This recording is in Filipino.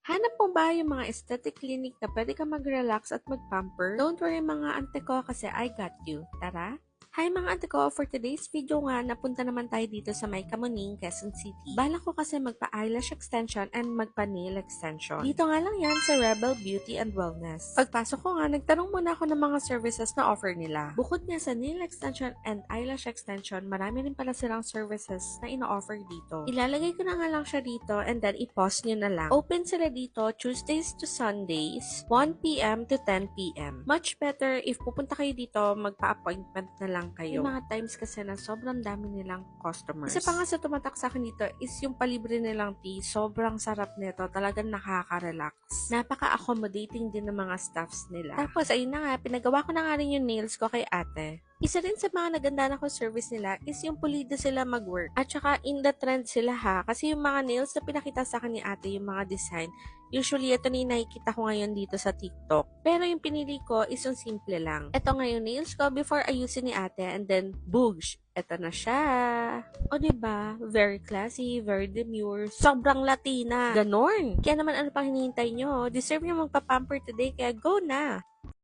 Hanap mo ba yung mga aesthetic clinic na pwede ka mag-relax at mag-pamper? Don't worry mga ante ko kasi I got you. Tara! Hi mga ante ko! For today's video nga, napunta naman tayo dito sa May Kamuning, Quezon City. Balak ko kasi magpa-eyelash extension and magpa-nail extension. Dito nga lang yan sa Rebel Beauty and Wellness. Pagpasok ko nga, nagtanong muna ako ng mga services na offer nila. Bukod nga sa nail extension and eyelash extension, marami rin pala silang services na ino-offer dito. Ilalagay ko na nga lang siya dito and then i-pause nyo na lang. Open sila dito Tuesdays to Sundays, 1 p.m. to 10 p.m. Much better if pupunta kayo dito, magpa-appointment na lang kayo. May mga times kasi na sobrang dami nilang customers. Isa pa nga sa tumatak sa akin dito is yung palibre nilang tea. Sobrang sarap nito. Talagang nakaka-relax. Napaka-accommodating din ng mga staffs nila. Tapos, ayun na nga, pinagawa ko na nga rin yung nails ko kay ate. Isa rin sa mga naganda ko service nila is yung pulido sila mag-work. At saka in the trend sila ha. Kasi yung mga nails na pinakita sa akin ni ate, yung mga design, usually ito na yung nakikita ko ngayon dito sa TikTok. Pero yung pinili ko is yung simple lang. Ito nga yung nails ko before ayusin ni ate and then boosh! Ito na siya. O diba? Very classy, very demure, sobrang Latina. Ganon. Kaya naman ano pang hinihintay nyo? Deserve nyo magpa-pamper today kaya go na!